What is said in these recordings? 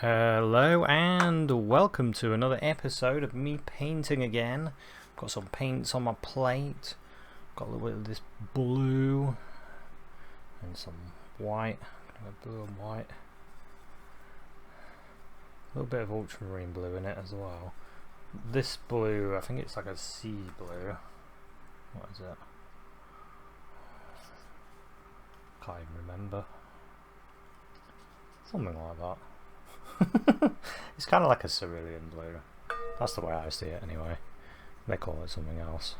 Hello and welcome to another episode of me painting again. Got some paints on my plate. Got a little bit of this blue and some white. Blue and white. A little bit of ultramarine blue in it as well. This blue, I think it's like a sea blue. What is it? Can't even remember. Something like that. It's kind of like a cerulean blue. That's the way I see it anyway. They call it something else.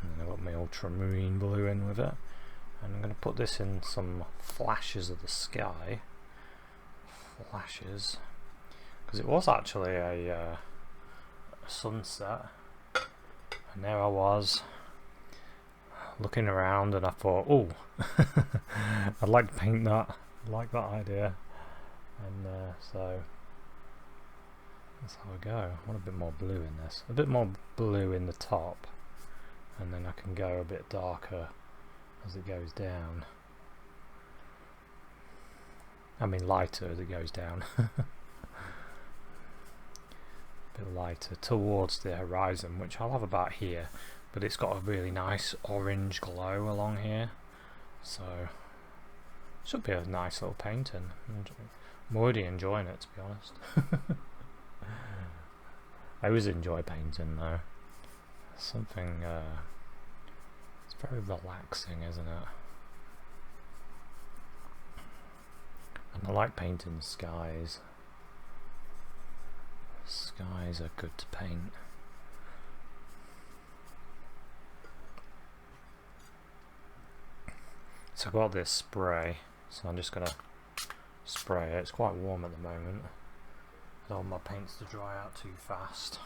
And then I've got my ultramarine blue in with it. And I'm going to put this in some flashes of the sky. Flashes. Because it was actually a sunset. And there I was, looking around, and I thought, oh, I'd like to paint that. I like that idea. And so that's how I go. I want a bit more blue in this. A bit more blue in the top, and then I can go a bit darker as it goes down. I mean lighter as it goes down. A bit lighter towards the horizon, which I'll have about here, but it's got a really nice orange glow along here, so should be a nice little painting. I'm already enjoying it, to be honest. I always enjoy painting though. Something it's very relaxing, isn't it? And I like painting skies. Skies are good to paint. So I've got this spray, so I'm just gonna spray it. It's quite warm at the moment. I don't want my paints to dry out too fast.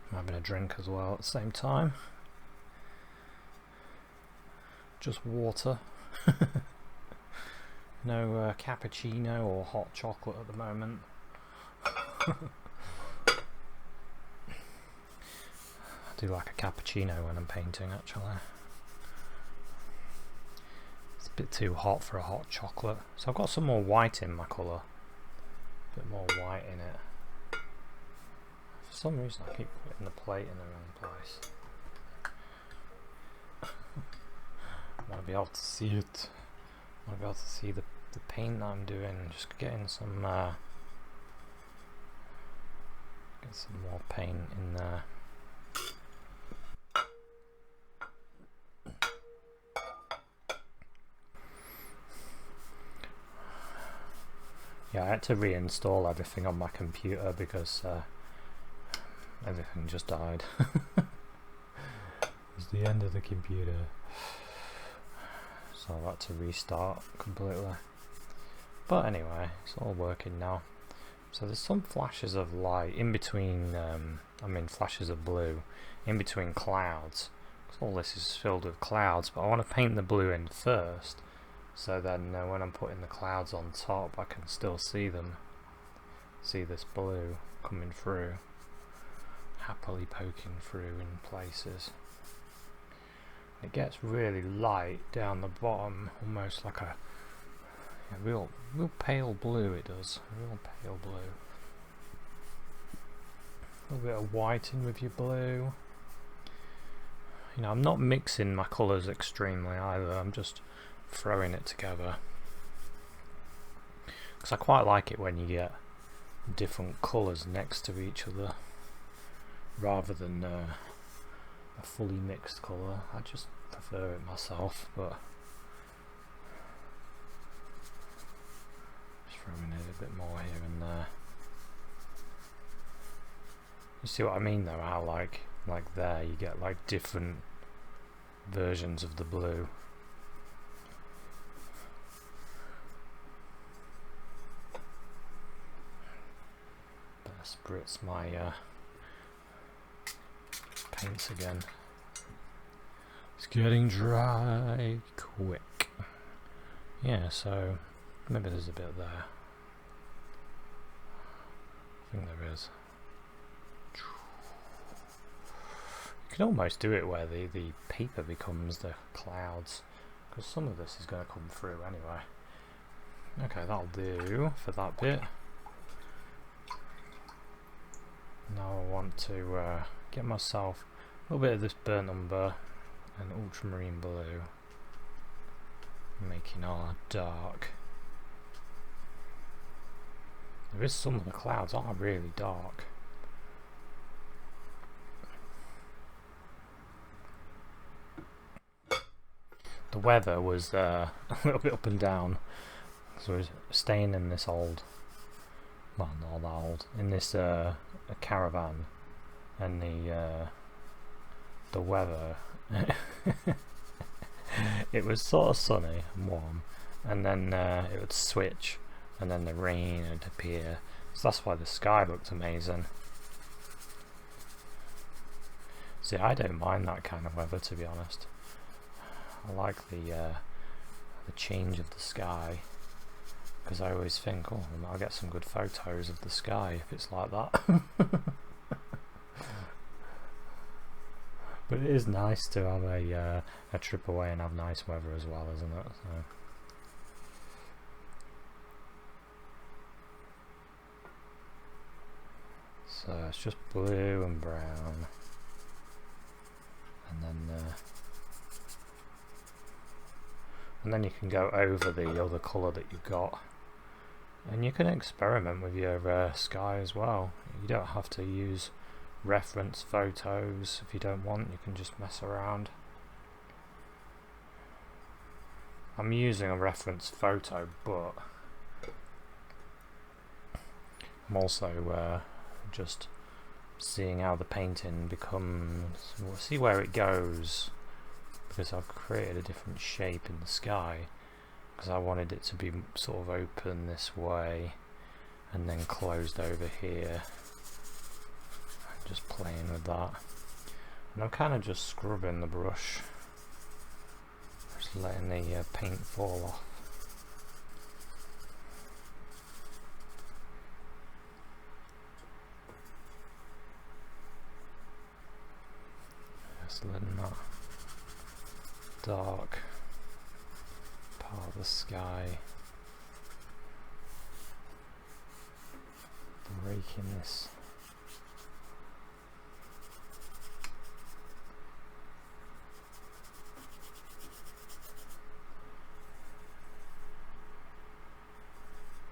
I'm having a drink as well at the same time. Just water. No cappuccino or hot chocolate at the moment. I do like a cappuccino when I'm painting, actually. It's a bit too hot for a hot chocolate. So I've got some more white in my colour. A bit more white in it. For some reason I keep putting the plate in the wrong place. I want to be able to see it. I want to be able to see the paint that I'm doing. Just getting some get some more paint in there. Yeah, I had to reinstall everything on my computer because everything just died. It was the end of the computer. So I had to restart completely. But anyway, it's all working now. So there's some flashes of light in between, flashes of blue in between clouds. All this is filled with clouds, but I want to paint the blue in first. So then when I'm putting the clouds on top, I can still see them. See this blue coming through. Happily poking through in places. It gets really light down the bottom, almost like a real pale blue it does. Real pale blue. A little bit of white in with your blue. You know, I'm not mixing my colours extremely either, I'm just throwing it together. Because I quite like it when you get different colours next to each other rather than a fully mixed colour. I just prefer it myself, but just throwing it a bit more here and there. You see what I mean though, how like there you get like different versions of the blue. Better spritz my paints again. It's getting dry quick. Yeah, so maybe there's a bit there. I think there is. can almost do it where the paper becomes the clouds, because some of this is going to come through anyway. Okay, that'll do for that bit. Now I want to get myself a little bit of this burnt umber and ultramarine blue, making our dark. There is some of the clouds are really dark. The weather was a little bit up and down, so I was staying in this old, well, not that old, in this a caravan, and the weather it was sort of sunny and warm, and then it would switch, and then the rain would appear, so that's why the sky looked amazing. See, I don't mind that kind of weather, to be honest. I like the change of the sky, because I always think, oh, I'll get some good photos of the sky if it's like that. But it is nice to have a trip away and have nice weather as well, isn't it? So it's just blue and brown, and then you can go over the other colour that you've got, and you can experiment with your sky as well. You don't have to use reference photos if you don't want. You can just mess around. I'm using a reference photo, but I'm also just seeing how the painting becomes. We'll see where it goes, because I've created a different shape in the sky, because I wanted it to be sort of open this way and then closed over here. I'm just playing with that, and I'm kind of just scrubbing the brush, just letting the paint fall off. Just letting that dark part of the sky, breaking this.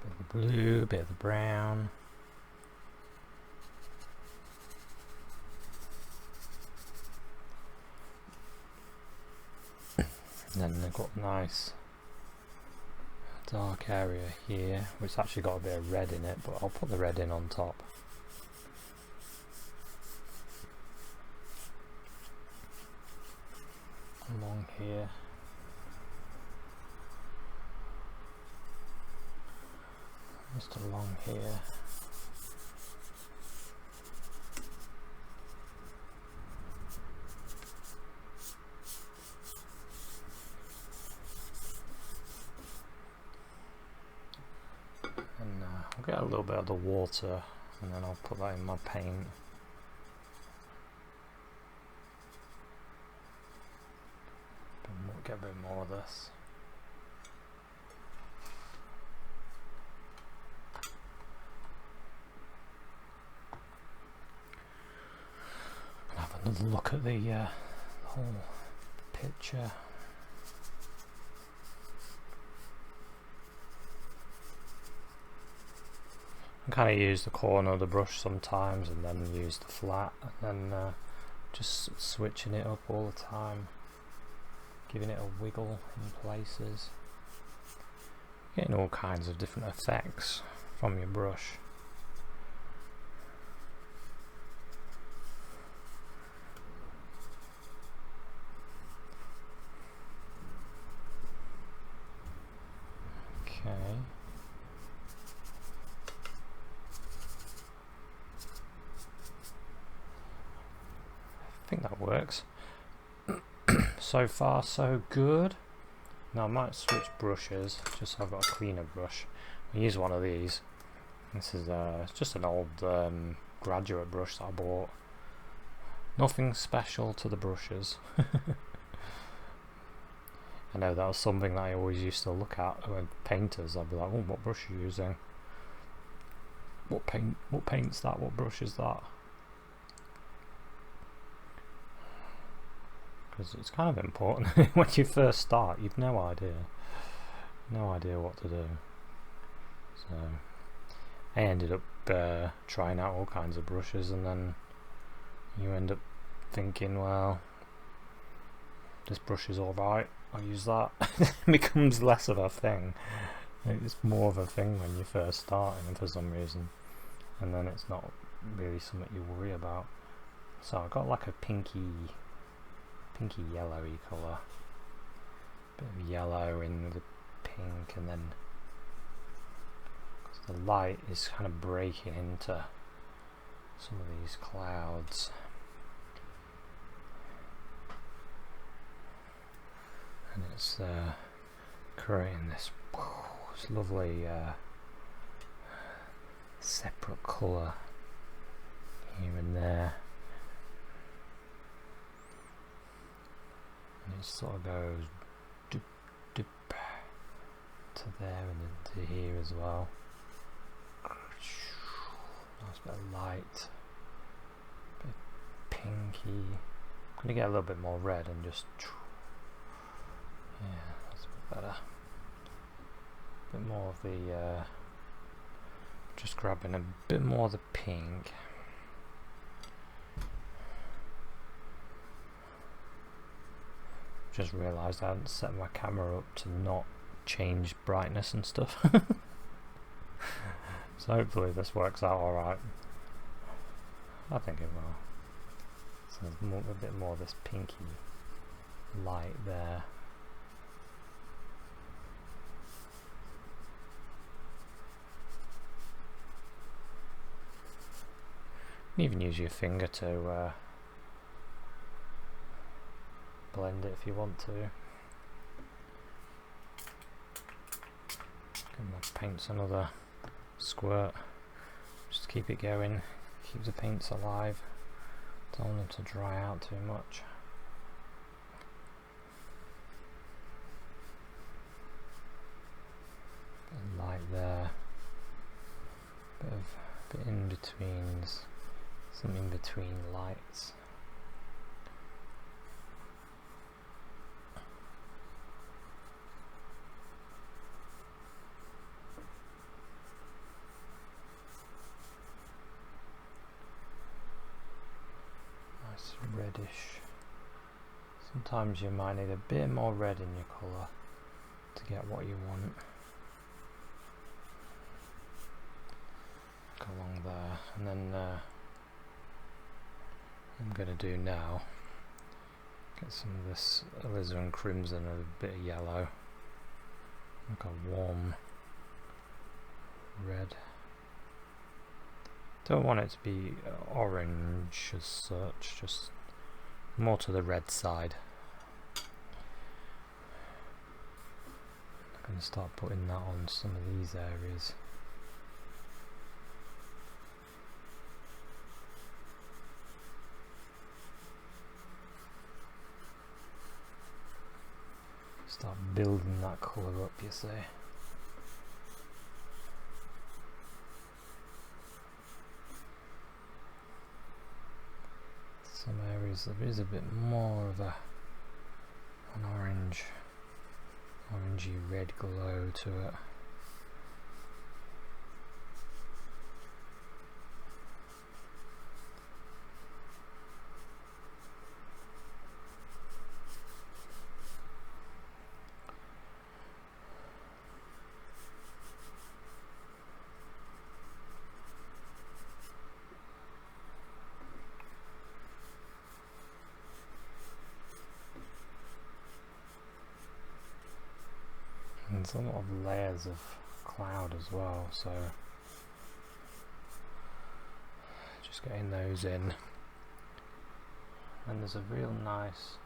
Bit of the blue, bit of the brown. And then they've got nice dark area here, which actually got a bit of red in it, but I'll put the red in on top. Along here. Just along here. I'll get a little bit of the water, and then I'll put that in my paint. Get a bit more of this. And have another look at the whole picture. I kind of use the corner of the brush sometimes, and then use the flat, and then just switching it up all the time, giving it a wiggle in places, getting all kinds of different effects from your brush. Okay. I think that works. So far so good. Now I might switch brushes just so I've got a cleaner brush. I'll use one of these. This is it's just an old graduate brush that I bought Nothing special to the brushes. I know that was something that I always used to look at with painters. I'd be like, oh, what brush are you using? What paint's that? What brush is that? Because it's kind of important. When you first start, you've no idea what to do. So I ended up trying out all kinds of brushes, and then you end up thinking, well, this brush is alright, I'll use that. It becomes less of a thing. It's more of a thing when you're first starting for some reason, and then it's not really something you worry about. So I got like a pinky yellowy colour, bit of yellow in the pink, and then the light is kind of breaking into some of these clouds, and it's creating this lovely separate colour here and there, and it sort of goes dip, dip, to there and into here as well. Nice bit of light, bit pinky. I'm going to get a little bit more red and just, yeah, that's a bit better. A bit more of the, just grabbing a bit more of the pink. Just realised I hadn't set my camera up to not change brightness and stuff. So hopefully this works out alright. I think it will. So there's a bit more of this pinky light there. You can even use your finger to blend it if you want to. And paint's another squirt. Just keep it going, keep the paints alive, don't want them to dry out too much. Bit of light there, bit in betweens, some in between lights. Reddish. Sometimes you might need a bit more red in your colour to get what you want. Like along there, and then I'm going to do now, get some of this alizarin crimson and a bit of yellow, like a warm red. Don't want it to be orange as such, just more to the red side. I'm going to start putting that on some of these areas. Start building that colour up, you see. Some areas there is a bit more of an orangey red glow to it. There's a lot of layers of cloud as well, so just getting those in. And there's a real nice,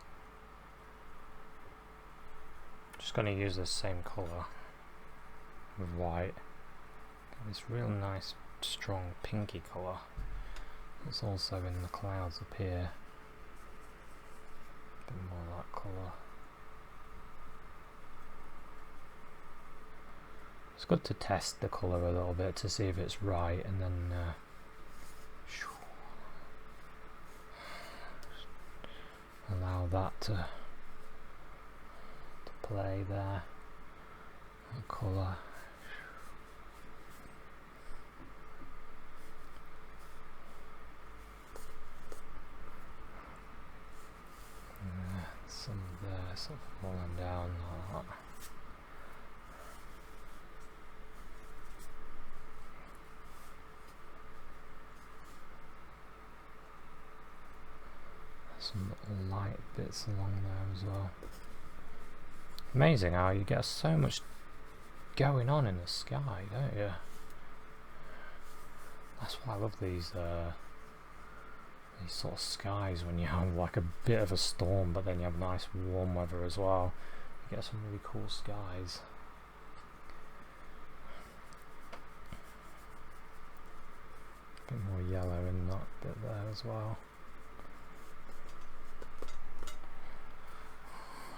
just going to use this same colour with white, get this real nice strong pinky colour that's also in the clouds up here. bit more of that colour. It's good to test the colour a little bit to see if it's right, and then allow that to play there. The colour. Some there, some falling down like that. Some little light bits along there as well. Amazing how you get so much going on in the sky, don't you? That's why I love these sort of skies, when you have like a bit of a storm but then you have nice warm weather as well. You get some really cool skies. A bit more yellow in that bit there as well.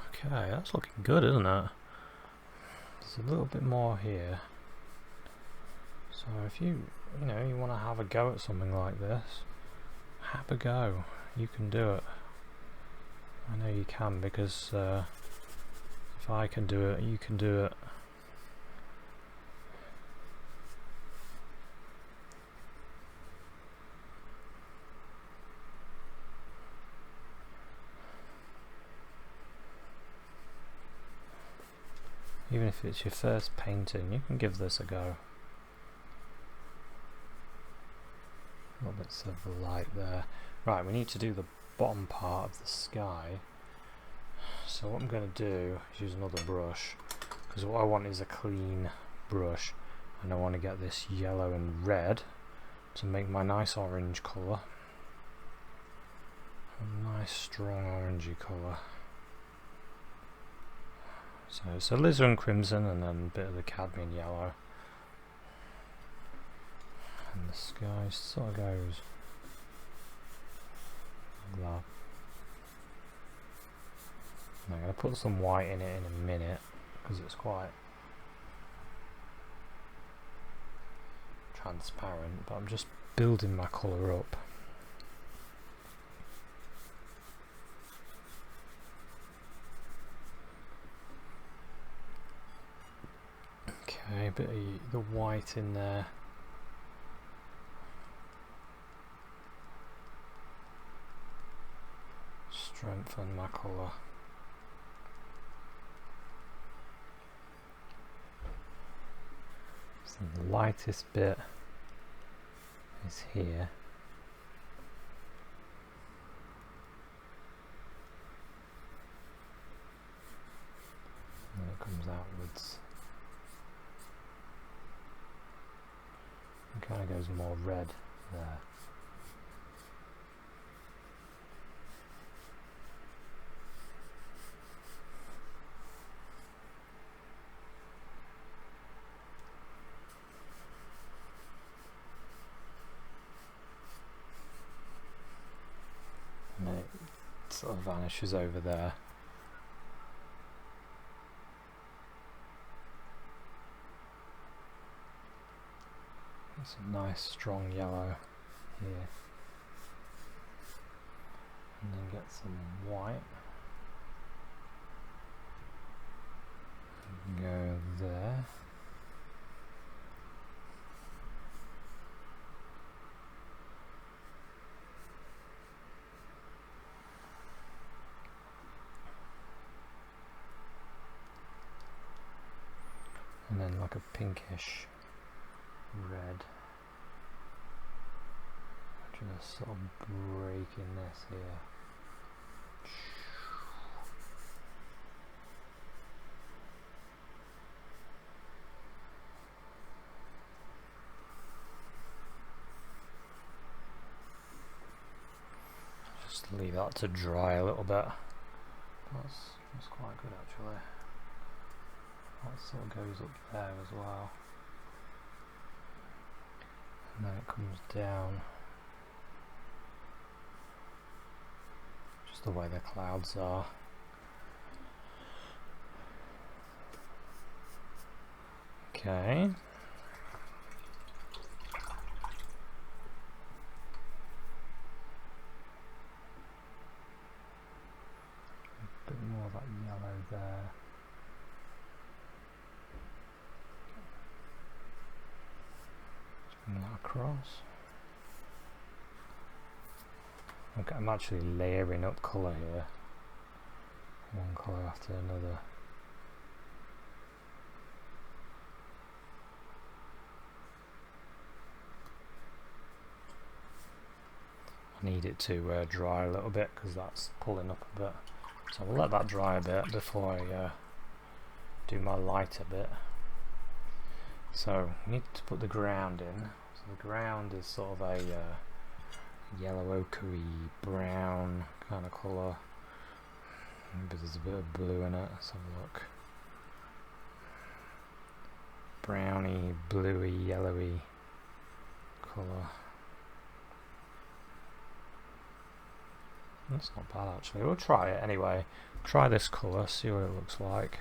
Okay, that's looking good, isn't it? There's a little bit more here. So if you want to have a go at something like this, have a go. You can do it. I know you can, because if I can do it, you can do it. Even if it's your first painting, you can give this a go. Little bits of light there. Right, we need to do the bottom part of the sky. So what I'm going to do is use another brush, because what I want is a clean brush, and I want to get this yellow and red to make my nice orange colour. A nice strong orangey colour. So it's alizarin crimson and then a bit of the cadmium yellow. And the sky sort of goes like that. And I'm going to put some white in it in a minute, because it's quite transparent, but I'm just building my colour up. Okay, a bit of the white in there. Strengthen my colour. So the lightest bit is here. And then it comes outwards. It kind of goes more red there. And then it sort of vanishes over there. Some nice strong yellow here, and then get some white, go there, and then like a pinkish red. Just sort of breaking this here. Just leave that to dry a little bit. That's quite good actually. That sort of goes up there as well. And then it comes down. Just just the way the clouds are. Okay. A bit more of that yellow there. Bring that across. Okay, I'm actually layering up colour here. One colour after another. I need it to dry a little bit because that's pulling up a bit. So we'll let that dry a bit before I do my lighter bit. So we need to put the ground in. So the ground is sort of a yellow ochre brown kind of colour. Maybe there's a bit of blue in it. Let's have a look. Browny, bluey, yellowy colour. That's not bad actually. We'll try it anyway. Try this colour, see what it looks like.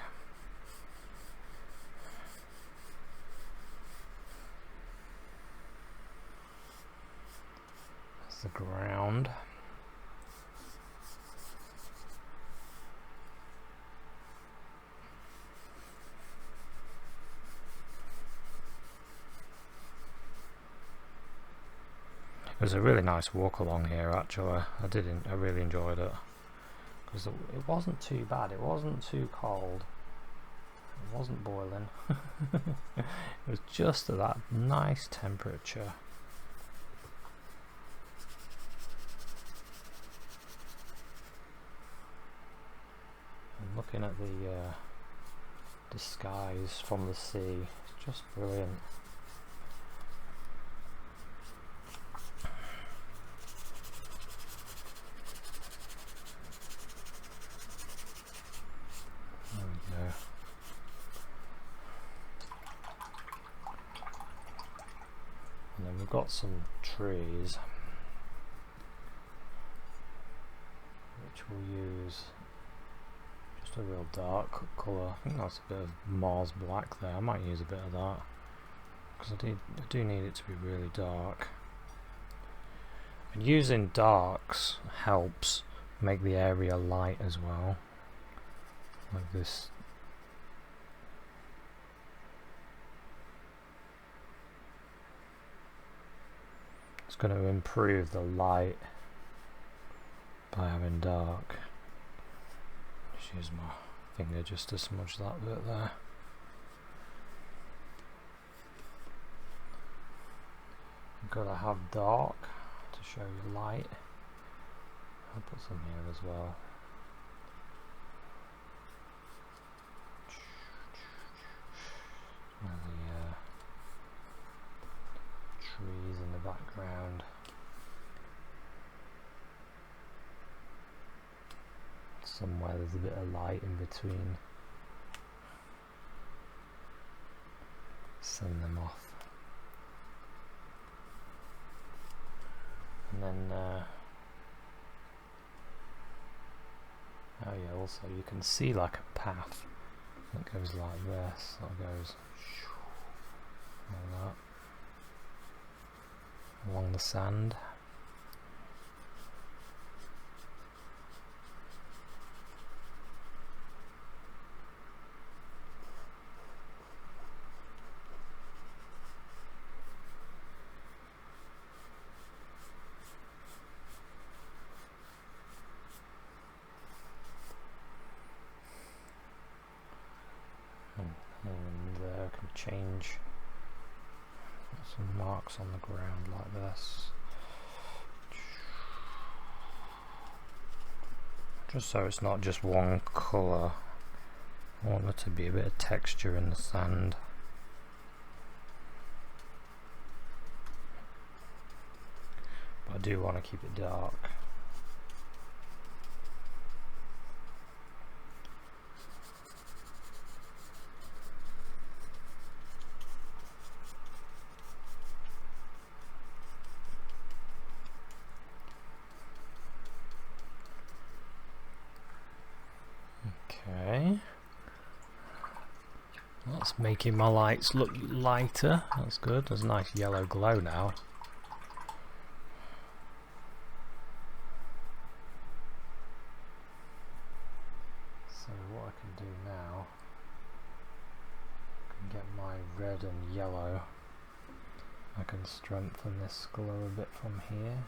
That's the ground. It was a really nice walk along here actually. I really enjoyed it because it wasn't too bad. It wasn't too cold. It wasn't boiling. It was just at that nice temperature. And looking at the skies from the sea, it's just brilliant. And then we've got some trees which we'll use just a real dark colour. I think that's a bit of Mars black there. I might use a bit of that because I do need it to be really dark. And using darks helps make the area light as well, like this. It's going to improve the light by having dark. Just use my finger just to smudge that bit there. You've got to have dark to show you light. I'll put some here as well. The trees in the background. Somewhere there's a bit of light in between. Send them off. And then oh yeah, also you can see like a path that goes like this, that goes like that along the sand. And I can change some marks on the ground like this, just so it's not just one colour. I want there to be a bit of texture in the sand. But I do want to keep it dark. Okay. That's making my lights look lighter. That's good. There's a nice yellow glow now. So what I can do now, I can get my red and yellow. I can strengthen this glow a bit from here.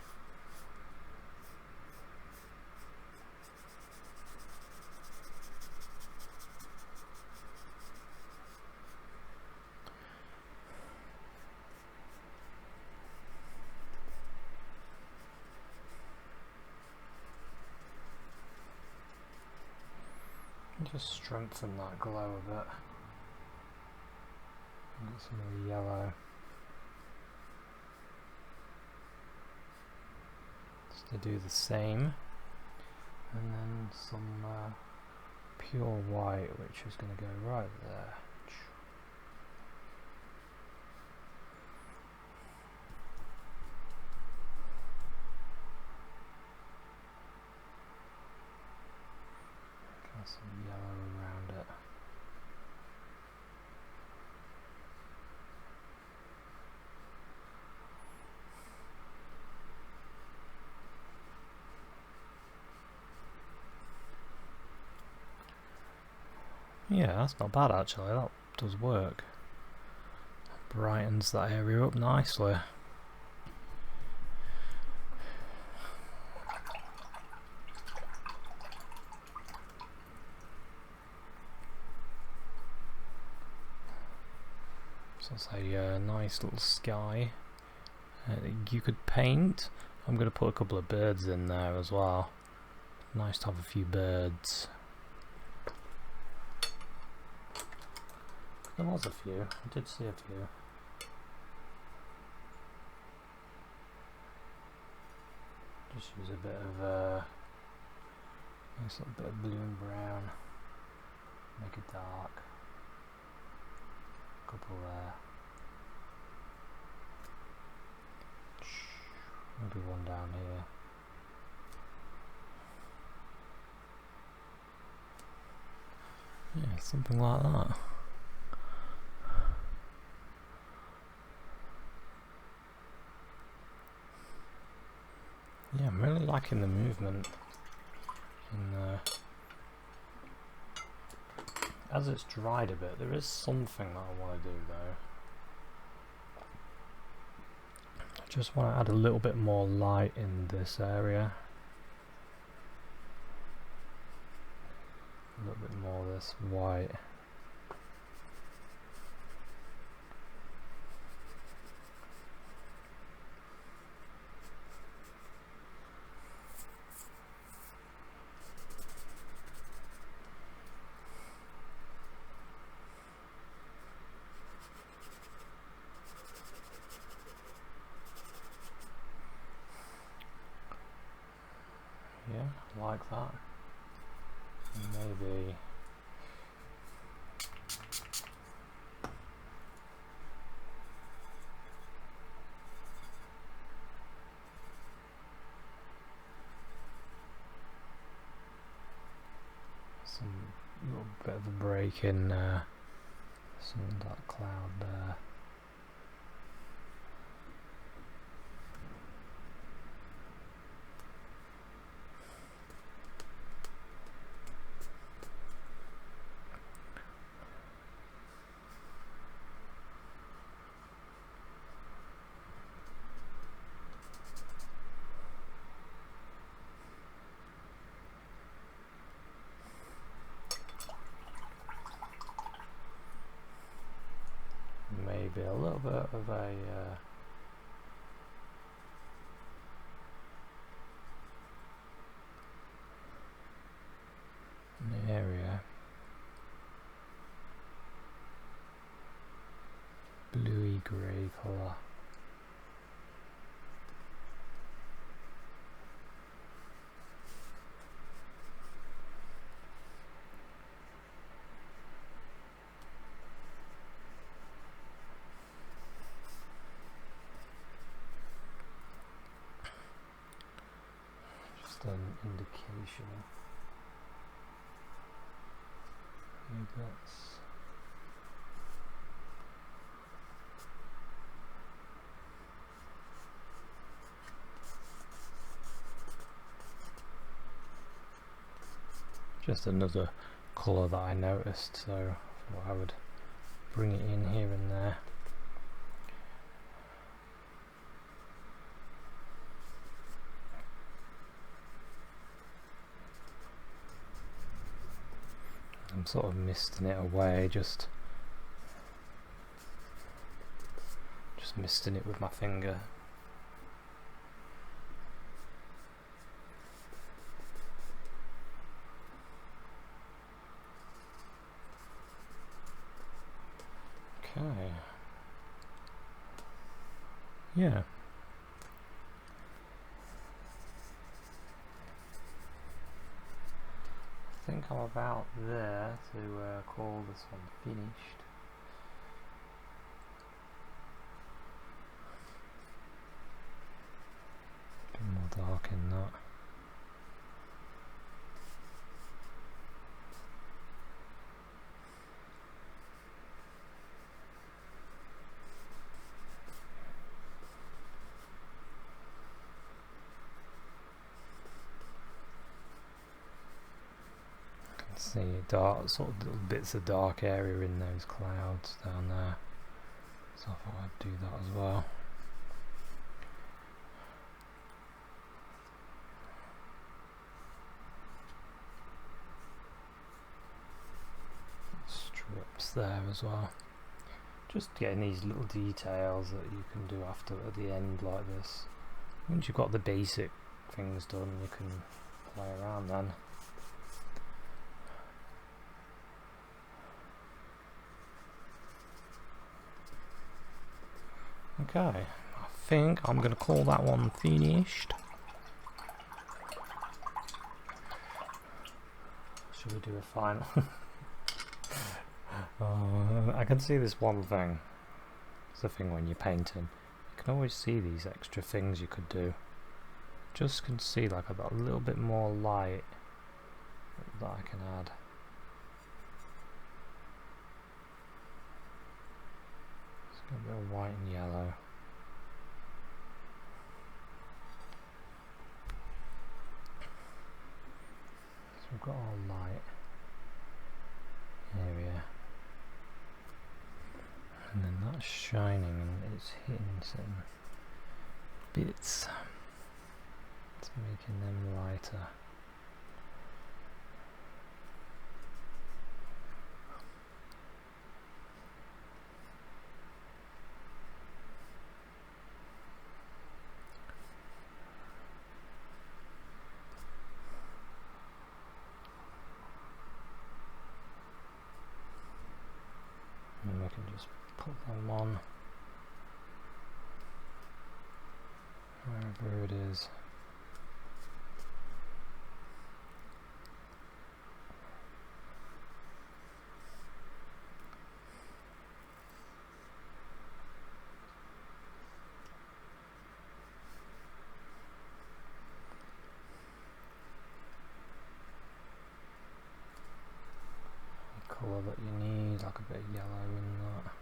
Just strengthen that glow a bit. Get some of the yellow. Just to do the same. And then some pure white, which is going to go right there. Got some yellow around it. Yeah, that's not bad actually, that does work. Brightens that area up nicely. So it's a nice little sky you could paint. I'm going to put a couple of birds in there as well. Nice to have a few birds. There was a few, I did see a few. Just use a bit of nice little bit of blue and brown. Make it dark. Couple there. Maybe one down here. Yeah, something like that. Yeah, I'm really liking the movement. And as it's dried a bit, there is something that I want to do though. I just want to add a little bit more light in this area. A little bit more of this white. Yeah, like that. Maybe some little bit of a break in some of that cloud there. Maybe a little bit of a an area, bluey grey colour. An indication. bits. Just another colour that I noticed, so I thought I would bring it in here and there. I'm sort of misting it away, just misting it with my finger. Okay. Yeah. I think I'm about there to call this one finished. A bit more dark in that. See dark, sort of little bits of dark area in those clouds down there, so I thought I'd do that as well. Strips there as well, just getting these little details that you can do after at the end like this. Once you've got the basic things done, you can play around then. Okay, I think I'm going to call that one finished. Should we do a final? I can see this one thing. It's the thing when you're painting. You can always see these extra things you could do. Just can see like I've got a little bit more light that I can add. A bit of white and yellow. So we've got our light area, and then that's shining and it's hitting some bits. It's making them lighter. And we can just put them on wherever it is. Colour that you need, like a bit of yellow in that.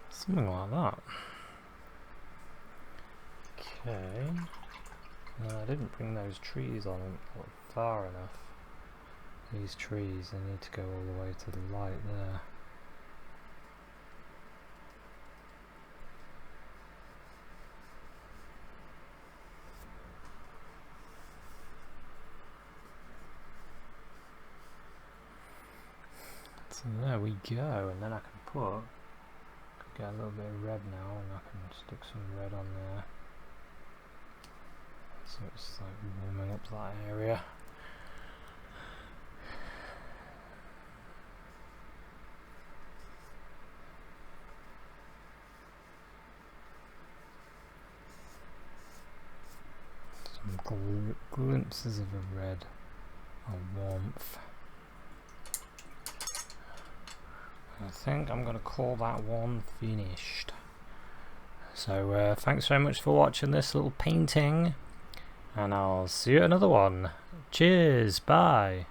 Something like that. Okay. No, I didn't bring those trees on far enough. These trees, they need to go all the way to the light there. So there we go, and then I can get a little bit of red now, and I can stick some red on there. So it's like warming up that area. Some glimpses of a red, a warmth. I think I'm going to call that one finished. So thanks very much for watching this little painting, and I'll see you at another one. Cheers, bye.